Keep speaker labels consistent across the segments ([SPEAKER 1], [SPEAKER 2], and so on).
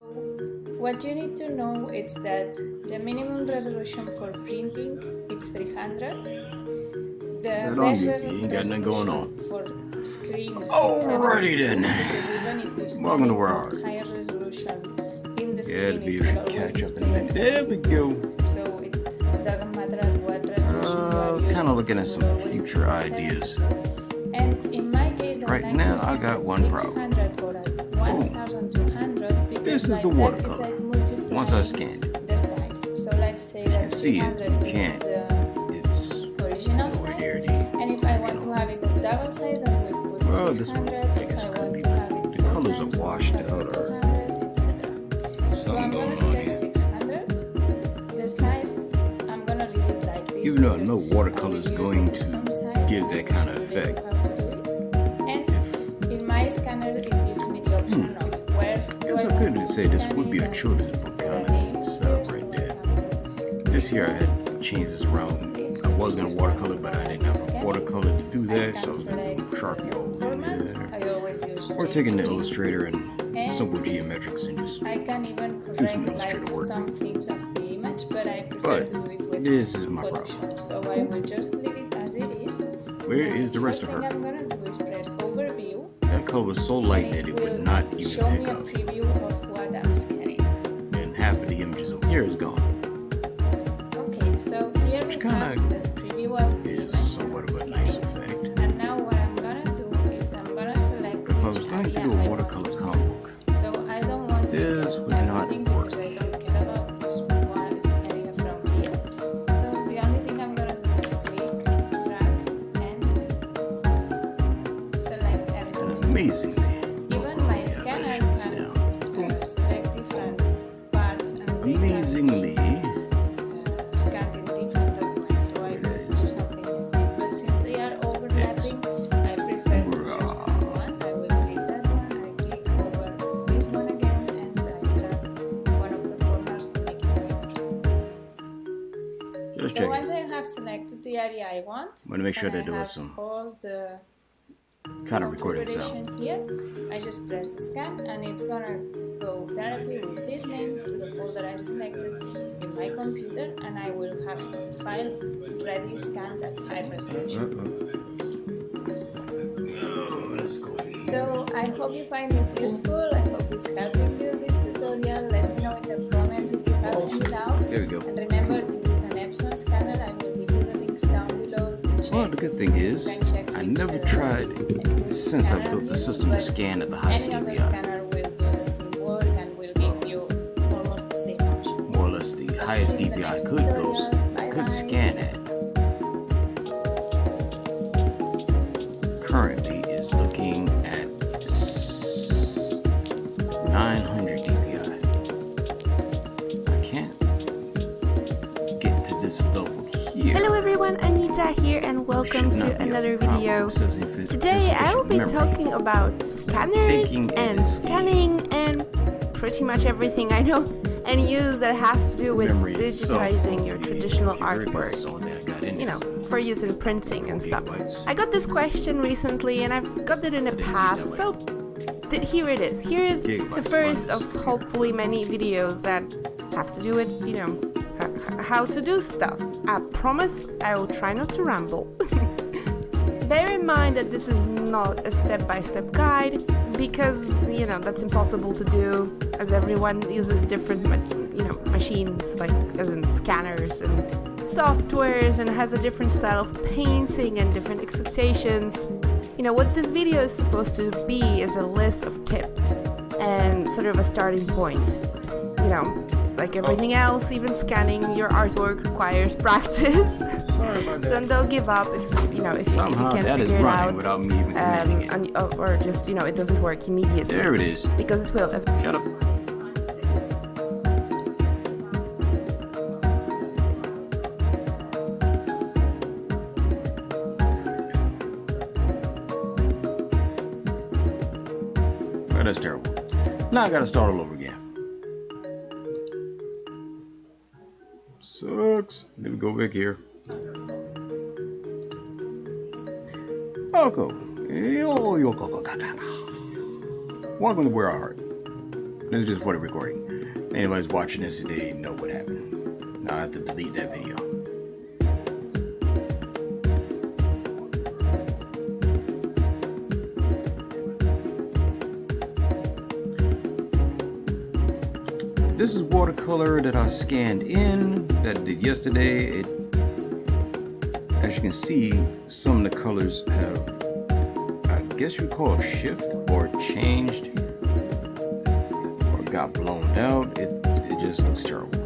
[SPEAKER 1] What you need to know is that the minimum resolution for printing is 300. The
[SPEAKER 2] That on
[SPEAKER 1] best
[SPEAKER 2] you ain't got nothing going on.
[SPEAKER 1] for screens is
[SPEAKER 2] Alrighty
[SPEAKER 1] 72
[SPEAKER 2] then.
[SPEAKER 1] because even if you scan
[SPEAKER 2] Welcome to
[SPEAKER 1] it
[SPEAKER 2] Where
[SPEAKER 1] with
[SPEAKER 2] Art.
[SPEAKER 1] higher resolution in the
[SPEAKER 2] Yeah, the
[SPEAKER 1] screen,
[SPEAKER 2] video
[SPEAKER 1] it will
[SPEAKER 2] should
[SPEAKER 1] always
[SPEAKER 2] catch up
[SPEAKER 1] display
[SPEAKER 2] in
[SPEAKER 1] at
[SPEAKER 2] there. There we
[SPEAKER 1] 72.
[SPEAKER 2] go.
[SPEAKER 1] So it doesn't matter at what resolution you are using.
[SPEAKER 2] Kind of looking at
[SPEAKER 1] it
[SPEAKER 2] some
[SPEAKER 1] will always
[SPEAKER 2] future
[SPEAKER 1] display
[SPEAKER 2] ideas.
[SPEAKER 1] 72. And in my case,
[SPEAKER 2] Right now, I got one problem.
[SPEAKER 1] 600 or at 1200 because
[SPEAKER 2] This is
[SPEAKER 1] like
[SPEAKER 2] the
[SPEAKER 1] that,
[SPEAKER 2] watercolor.
[SPEAKER 1] it's like
[SPEAKER 2] Once I scanned it,
[SPEAKER 1] the size. So let's say
[SPEAKER 2] you
[SPEAKER 1] that
[SPEAKER 2] can see it.
[SPEAKER 1] 300
[SPEAKER 2] You can't.
[SPEAKER 1] is the original
[SPEAKER 2] It's
[SPEAKER 1] size.
[SPEAKER 2] here.
[SPEAKER 1] And if I want to have it at double size, I will put
[SPEAKER 2] Well,
[SPEAKER 1] 600. If I want
[SPEAKER 2] be
[SPEAKER 1] to have it
[SPEAKER 2] the colors are
[SPEAKER 1] times,
[SPEAKER 2] washed
[SPEAKER 1] I will
[SPEAKER 2] out
[SPEAKER 1] put
[SPEAKER 2] or
[SPEAKER 1] 200, etc. So I'm
[SPEAKER 2] something
[SPEAKER 1] gonna
[SPEAKER 2] going on
[SPEAKER 1] select
[SPEAKER 2] here.
[SPEAKER 1] 600. The size, I'm gonna leave it like this.
[SPEAKER 2] Even though I know
[SPEAKER 1] because
[SPEAKER 2] watercolor
[SPEAKER 1] I
[SPEAKER 2] is
[SPEAKER 1] will
[SPEAKER 2] going
[SPEAKER 1] use the
[SPEAKER 2] to
[SPEAKER 1] custom size
[SPEAKER 2] give that kind of
[SPEAKER 1] so they
[SPEAKER 2] effect.
[SPEAKER 1] know how to do it. And in my scanner, it gives me the option of where do I
[SPEAKER 2] I
[SPEAKER 1] want
[SPEAKER 2] couldn't
[SPEAKER 1] to
[SPEAKER 2] say this
[SPEAKER 1] scan
[SPEAKER 2] would be
[SPEAKER 1] it
[SPEAKER 2] a
[SPEAKER 1] and
[SPEAKER 2] children's book
[SPEAKER 1] the
[SPEAKER 2] kind
[SPEAKER 1] name
[SPEAKER 2] of
[SPEAKER 1] here,
[SPEAKER 2] setup
[SPEAKER 1] so
[SPEAKER 2] right
[SPEAKER 1] I
[SPEAKER 2] there.
[SPEAKER 1] have
[SPEAKER 2] This here I had to change this around. I was gonna watercolor, but I didn't have a watercolor to do that, so I was gonna do Sharpie over there.
[SPEAKER 1] I always use
[SPEAKER 2] Or taking the
[SPEAKER 1] JPG.
[SPEAKER 2] Illustrator and simple geometrics and just
[SPEAKER 1] I can even
[SPEAKER 2] some
[SPEAKER 1] correct
[SPEAKER 2] Illustrator
[SPEAKER 1] like
[SPEAKER 2] work.
[SPEAKER 1] some things of the image, but I prefer
[SPEAKER 2] But
[SPEAKER 1] to do it with
[SPEAKER 2] this is my problem.
[SPEAKER 1] Photoshop. So I will just leave it as it is.
[SPEAKER 2] Where
[SPEAKER 1] And
[SPEAKER 2] is the rest of
[SPEAKER 1] first
[SPEAKER 2] her?
[SPEAKER 1] thing I'm gonna do is press overview.
[SPEAKER 2] That color was so light
[SPEAKER 1] And
[SPEAKER 2] that it
[SPEAKER 1] will
[SPEAKER 2] would not even
[SPEAKER 1] show me
[SPEAKER 2] pick
[SPEAKER 1] a
[SPEAKER 2] up.
[SPEAKER 1] preview of what I'm scanning.
[SPEAKER 2] And half of the images over here is gone.
[SPEAKER 1] Okay, so here we
[SPEAKER 2] kinda
[SPEAKER 1] have the preview of the
[SPEAKER 2] Is
[SPEAKER 1] image
[SPEAKER 2] somewhat
[SPEAKER 1] that
[SPEAKER 2] of a
[SPEAKER 1] I'm
[SPEAKER 2] nice
[SPEAKER 1] scanning.
[SPEAKER 2] effect.
[SPEAKER 1] And now what I'm gonna do is I'm gonna select
[SPEAKER 2] If I was
[SPEAKER 1] which
[SPEAKER 2] going to
[SPEAKER 1] area
[SPEAKER 2] do
[SPEAKER 1] I
[SPEAKER 2] a
[SPEAKER 1] want
[SPEAKER 2] watercolor
[SPEAKER 1] to
[SPEAKER 2] comic book,
[SPEAKER 1] So I don't want to
[SPEAKER 2] this
[SPEAKER 1] scan
[SPEAKER 2] would not
[SPEAKER 1] everything
[SPEAKER 2] work.
[SPEAKER 1] because I don't care about this one area from here. So the only thing I'm gonna do is click, drag, and select everything.
[SPEAKER 2] And amazingly,
[SPEAKER 1] Even my scanner can select different parts and they
[SPEAKER 2] amazingly,
[SPEAKER 1] can scan in different documents. So I could do something like this. But since they are overlapping, I prefer to just have one. I will click that one, I click over this one again, and I drag one of the corners to make it bigger.
[SPEAKER 2] just
[SPEAKER 1] So
[SPEAKER 2] check
[SPEAKER 1] once
[SPEAKER 2] it.
[SPEAKER 1] I have selected the area I want,
[SPEAKER 2] I'm gonna make sure
[SPEAKER 1] and
[SPEAKER 2] that there
[SPEAKER 1] I
[SPEAKER 2] was
[SPEAKER 1] have
[SPEAKER 2] some
[SPEAKER 1] all the
[SPEAKER 2] kind of recording
[SPEAKER 1] configuration
[SPEAKER 2] sound.
[SPEAKER 1] here, I just press scan and it's gonna go directly with this name to the folder I selected in my computer, and I will have the file ready scanned at high resolution. So I hope you find it useful. I hope it's helping you this tutorial. Let me know in the comments if you have any doubts.
[SPEAKER 2] There we go.
[SPEAKER 1] And remember, this is an Epson scanner. I will give you the links down below to check.
[SPEAKER 2] Well, the good thing is,
[SPEAKER 1] You can check
[SPEAKER 2] I
[SPEAKER 1] which,
[SPEAKER 2] never tried, since I built the system, to scan at the highest
[SPEAKER 1] Any other
[SPEAKER 2] DPI.
[SPEAKER 1] scanner will do the same work and will give you almost the same options.
[SPEAKER 2] More or less the highest
[SPEAKER 1] see you in the
[SPEAKER 2] DPI
[SPEAKER 1] next
[SPEAKER 2] could go,
[SPEAKER 1] tutorial. Bye
[SPEAKER 2] could
[SPEAKER 1] bye.
[SPEAKER 2] scan at. Currently is looking at 900 DPI. I can't get to this level here.
[SPEAKER 3] Hello everyone, Anita here and welcome
[SPEAKER 2] Should not
[SPEAKER 3] to
[SPEAKER 2] be a
[SPEAKER 3] another
[SPEAKER 2] problem.
[SPEAKER 3] video.
[SPEAKER 2] It says if it's
[SPEAKER 3] Today I will be
[SPEAKER 2] insufficient memory.
[SPEAKER 3] talking about scanners
[SPEAKER 2] Thinking
[SPEAKER 3] and
[SPEAKER 2] it is
[SPEAKER 3] scanning and pretty much everything I know and use that has to do with
[SPEAKER 2] Memory itself
[SPEAKER 3] digitizing
[SPEAKER 2] will
[SPEAKER 3] your
[SPEAKER 2] be
[SPEAKER 3] traditional
[SPEAKER 2] very good.
[SPEAKER 3] artwork.
[SPEAKER 2] So that I got in
[SPEAKER 3] You know,
[SPEAKER 2] this.
[SPEAKER 3] for use in printing and stuff.
[SPEAKER 2] Gigabytes.
[SPEAKER 3] I got this question recently and I've got it in the past, so here it is. Here is the
[SPEAKER 2] Gigabytes
[SPEAKER 3] first
[SPEAKER 2] minus.
[SPEAKER 3] of hopefully many videos that have to do with, you know, how to do stuff. I promise I will try not to ramble. Bear in mind that this is not a step-by-step guide because, you know, that's impossible to do as everyone uses different, machines, like as in scanners and softwares, and has a different style of painting and different expectations. You know, what this video is supposed to be is a list of tips and sort of a starting point. You know, like everything else, even scanning your artwork requires practice. So don't give up if you
[SPEAKER 2] Somehow
[SPEAKER 3] can't
[SPEAKER 2] that is
[SPEAKER 3] figure it
[SPEAKER 2] running
[SPEAKER 3] out,
[SPEAKER 2] without me even commanding it.
[SPEAKER 3] or just it doesn't work immediately.
[SPEAKER 2] There it is.
[SPEAKER 3] Because it will.
[SPEAKER 2] Shut up. Well, that's terrible. Now I gotta start all over again. Sucks. Let me go back here. Welcome to Where Art. This is just for the recording. Anybody's watching this today know what happened. Now I have to delete that video. This is watercolor that I scanned in, that I did yesterday. As you can see, some of the colors have, I guess you call it shift or changed or got blown out. It just looks terrible.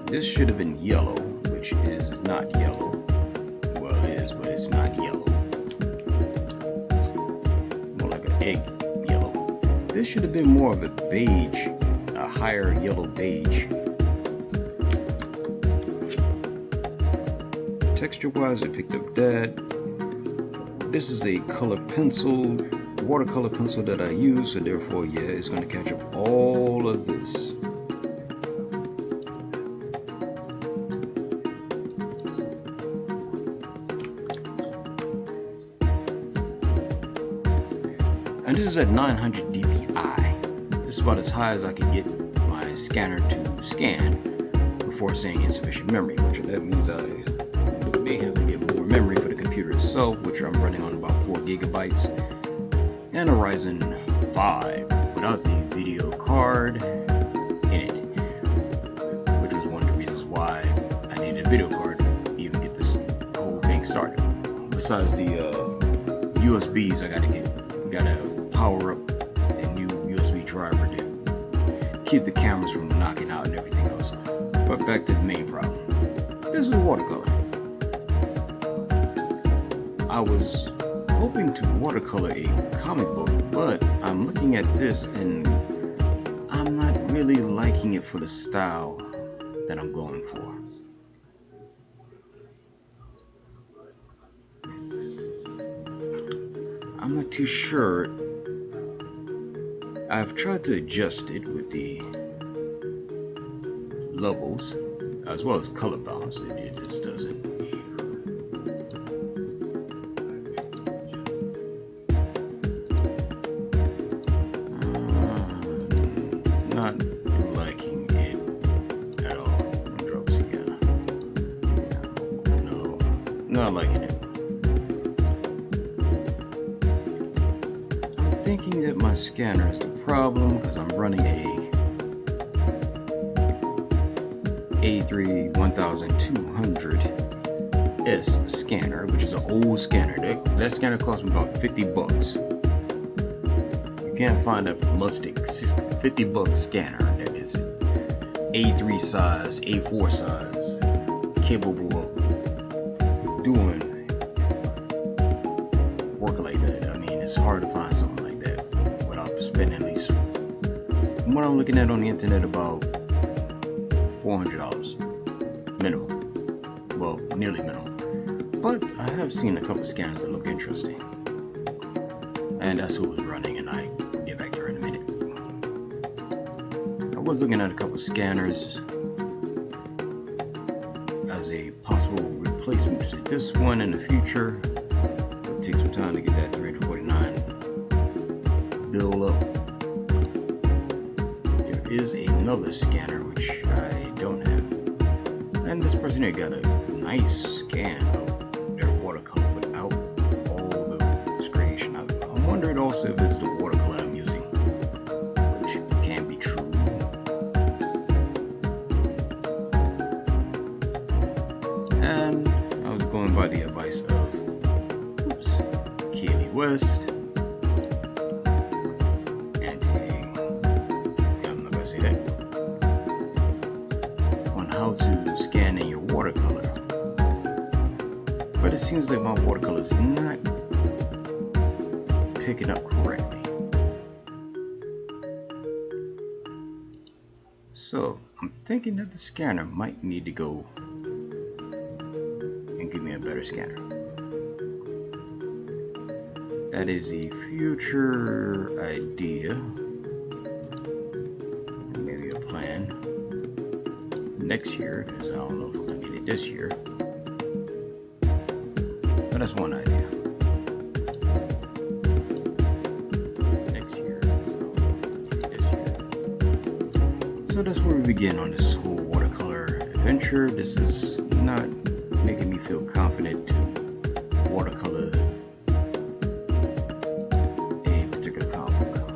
[SPEAKER 2] This should have been yellow, which is not yellow. Well, it is, but it's not yellow. More like an egg yellow. This should have been more of a beige, a higher yellow beige. Texture wise, I picked up that. This is a color pencil, watercolor pencil that I use, so therefore, yeah, it's going to catch up all of this. And this is at 900 dpi. This is about as high as I can get my scanner to scan before saying insufficient memory, which that means I may have to get more memory for the computer itself, which I'm running on about 4 gigabytes, and a Ryzen 5 without the video card in it, which was one of the reasons why I needed a video card to even get this whole thing started. Besides the USBs, I gotta power up a new USB driver to keep the cameras from knocking out and everything else. But back to the main problem. This is watercolor. I was hoping to watercolor a comic book, but I'm looking at this and I'm not really liking it for the style that I'm going for. I'm not too sure. I've tried to adjust it with the levels as well as color balance. It just doesn't. Not liking it at all. Drop again. No, not liking it. I'm thinking that my scanner is the problem because I'm running a A3 1200S scanner, which is an old scanner. That scanner cost me about $50. You can't find a rustic $50 scanner that is A3 size, A4 size, capable of doing work like that. I mean, it's hard to find something like that without spending at least, from what I'm looking at on the internet, about $400 minimum. Well, nearly minimum. But I have seen a couple scanners that look interesting, and that's who was running, and I get back there in a minute. I was looking at a couple scanners as a possible replacement to this one in the future. It'll take some time to get that 349 build up. There is another scanner which I don't have, and this person here got a nice scan of their watercolor without all the discretion. I wondered also if this is the watercolor I'm using, which can be true. And I was going by the advice of Kaylee West. How to scan in your watercolor, but it seems like my watercolor is not picking up correctly. So I'm thinking that the scanner might need to go and give me a better scanner. That is a future idea, maybe a plan. Next year, because I don't know if we're gonna get it this year. But I that's one idea. Next year, this year. So that's where we begin on this whole watercolor adventure. This is not making me feel confident to watercolor a particular comic book.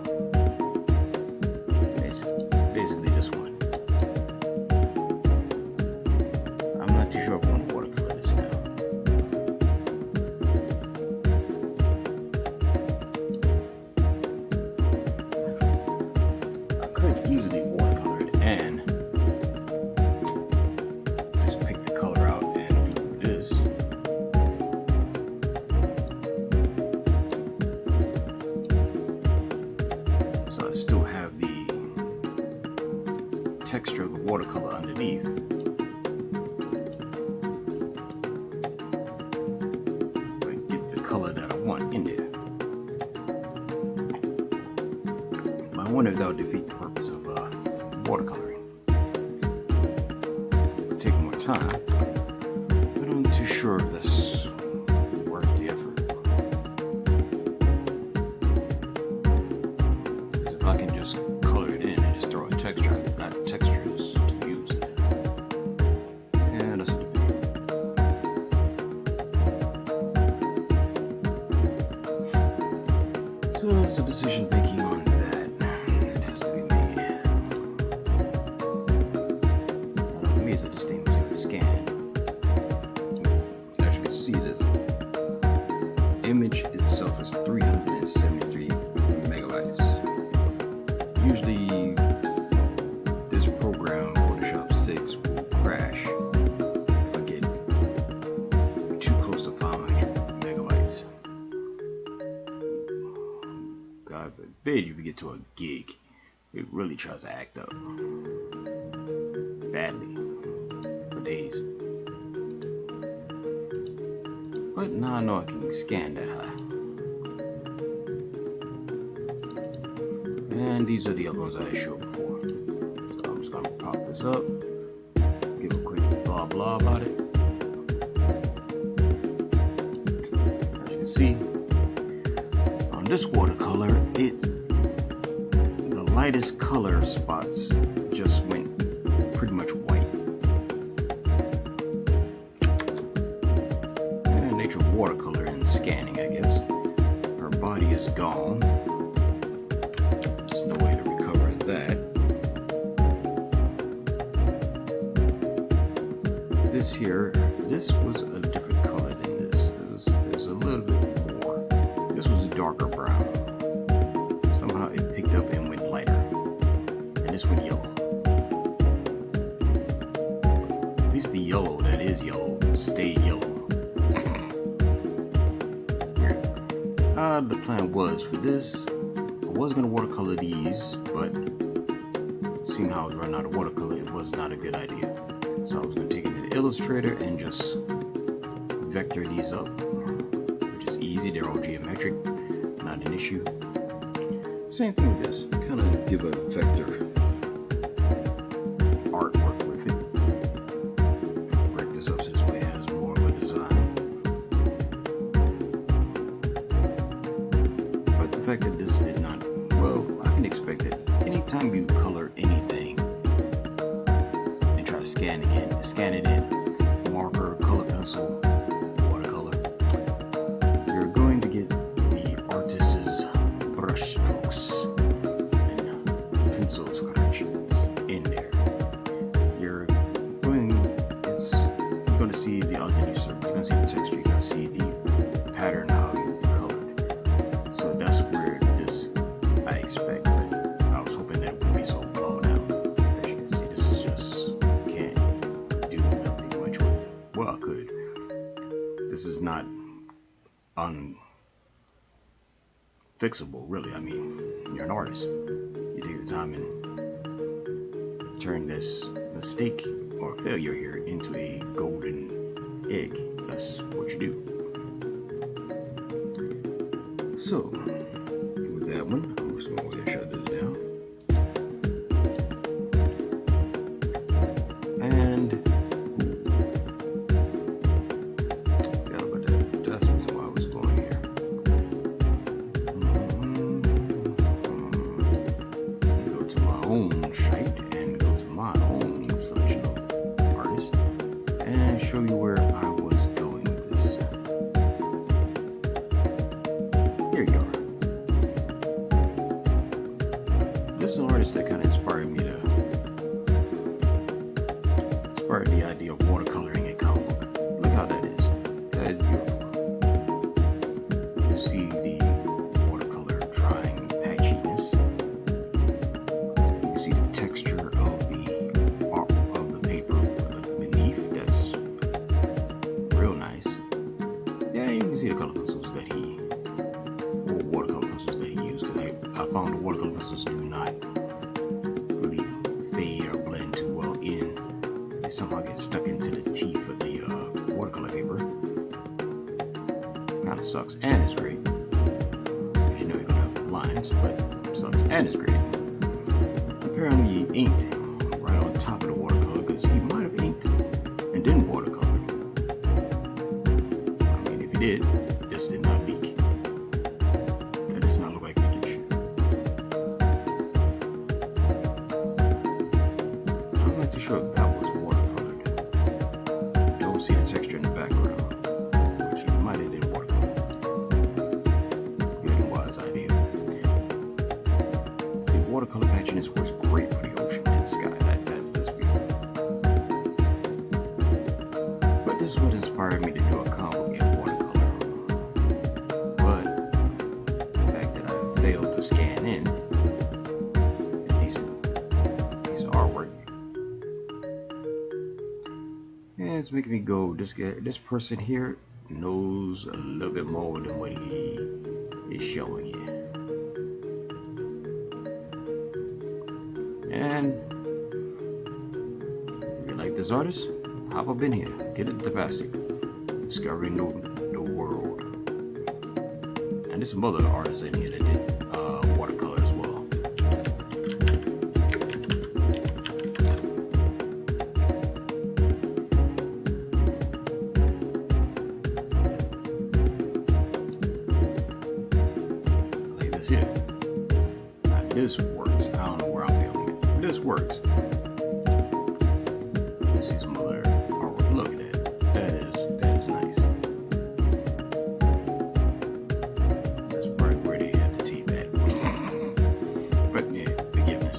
[SPEAKER 2] Basically this one. I'm not too sure if I want to watercolor this now. I could easily watercolor it and just pick the color out and do this. So I still have the texture of the watercolor underneath. But get the color that I want in there. I wonder if that would defeat the purpose of watercoloring. It would take more time, but I'm not too sure if that's worth the effort. Because if I can just color it in and just throw a texture, I've got textures to use. Yeah, that's a debate. So it's a decision making on that. It has to be made. For me, it's a distinct scan. As you can see, the image itself is 373 megabytes. Usually, this program, Photoshop 6, will crash if I get too close to 500 megabytes. God forbid if you get to a gig, it really tries to act up badly for days. But now I know I can scan that high. And these are the other ones I showed before. So I'm just gonna pop this up, give a quick blah blah about it. As you can see, on this watercolor, the lightest color spots just went pretty much white. And nature of watercolor and scanning, I guess. Her body is gone. There's no way to recover that. This here, this was a different color than this. It was a little bit more. This was a darker brown. Somehow it picked up and went lighter. And this went yellow. At least the yellow that is yellow stayed yellow. Weird. The plan was for this, I was going to watercolor these, but seeing how I was running out of watercolor, it was not a good idea. So I was going to take it to Illustrator and just vector these up, which is easy. They're all geometric, not an issue. Same thing with this. Kind of give a vector artwork with it. Break this up so this way it has more of a design. But the fact that this did not, well, I can expect that anytime you color anything and try to scan it in, marker, color pencil, watercolor, you're going to get the artist's brush strokes and pencil corrections in there. You're going to see the underneath, you're going to see the texture, you're going to see the pattern, how you colored. So that's where this, I expect, but I was hoping that it wouldn't be so blown out. As you can see, this is just, can't do nothing much with it. Well, I could. This is not unfixable, really. I mean, you're an artist. You take the time and turn this mistake or failure here into a golden egg. That's what you do. So, with that one, I'm just going to shut this down. And forgot about that. That's what's show you where I was going with this. Here you are. This is an artist that kind of inspired me to the idea of watercoloring a comic book. Look how that is. That is beautiful. You see the watercolor drying patchiness. You see the texture of the paper beneath. That's real nice. Yeah, you can see the color pencils that or watercolor pencils that he used. Because I found the watercolor pencils do not really fade or blend too well in. They somehow get stuck into the teeth of the watercolor paper. Kind of sucks, and it's great. You know you're gonna have lines, but it sucks and it's great. Apparently he inked right on top of the watercolor because he might have inked and didn't watercolor. I mean, if he did, this did not leak. That does not look like leakage. I'd like to show if that was watercolored. You don't see the texture in the background. Which you might have did watercolor. Good and wise idea. See, watercolor patchiness works great for the ocean and the sky. That's beautiful. But this is what inspired me to do a comic book in watercolor. But the fact that I failed to scan in a decent artwork, yeah, it's making me go, this person here knows a little bit more than what he is showing you. And if you like this artist, hop up in here, get it Tapastic, discovering the world. And there's some other artists in here that did watercolor as well. Like this here. Now this works. I don't know where I'm filming it. This works. Let's see some other artwork. Look at that. That's nice. That's probably where they had the teeth at. But yeah, forgiveness.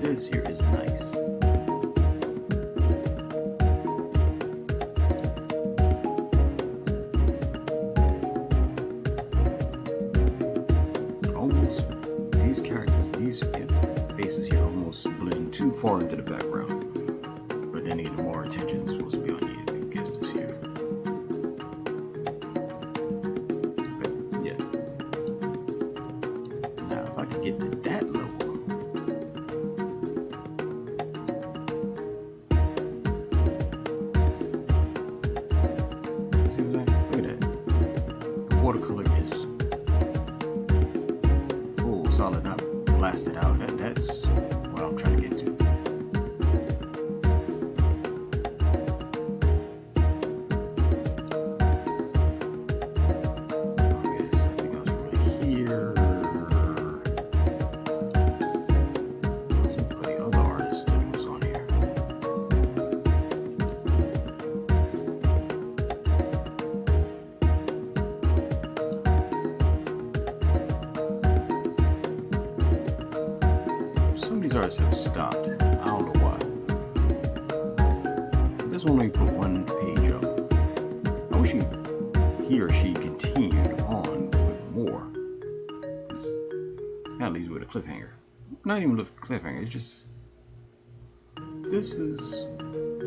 [SPEAKER 2] This here is nice. Almost these characters, these faces here almost blend too far into the background. But then again, more attention is supposed to be on the guest this here. But yeah. Now if I could get to that level. See what I'm saying? Look at that. The watercolor is solid, not blasted out. That's what I'm trying to get to. Okay, so I think I was right here. Some pretty other artists that was on here. Some of these artists have stopped. I don't know why. This one only put one page up. I wish he or she continued on with more. It kind of leaves with a cliffhanger. Not even a cliffhanger, it's just, this is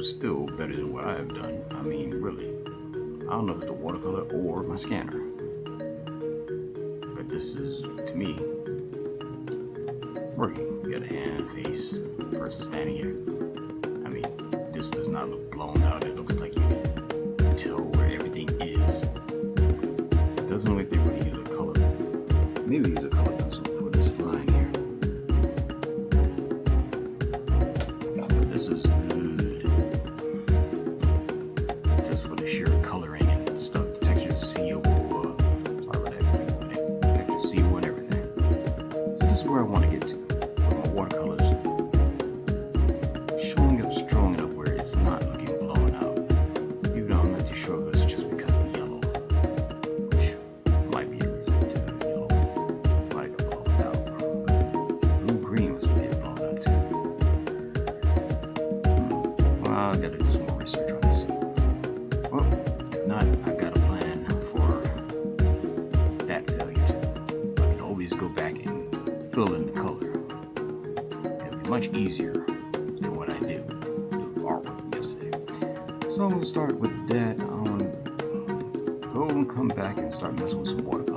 [SPEAKER 2] still better than what I have done. I mean, really. I don't know if it's the watercolor or my scanner. But this is, to me, working. You got a hand, face, person standing here. I mean, this does not look blown out. It looks like you can tell where everything is. It doesn't look like they really use a color. Maybe use a color pencil for this line here. This is good. Just for the sheer coloring and stuff. The texture seal. Sorry about that. Texture seal and everything. So this is where I want to get to. Watercolors showing up strong I've got to do some more research on this. Well, if not, I've got a plan for that failure too. I can always go back and fill in the color. It'll be much easier than what I did with the artwork yesterday. So I'm going to start with that. I'm going to go and come back and start messing with some watercolor.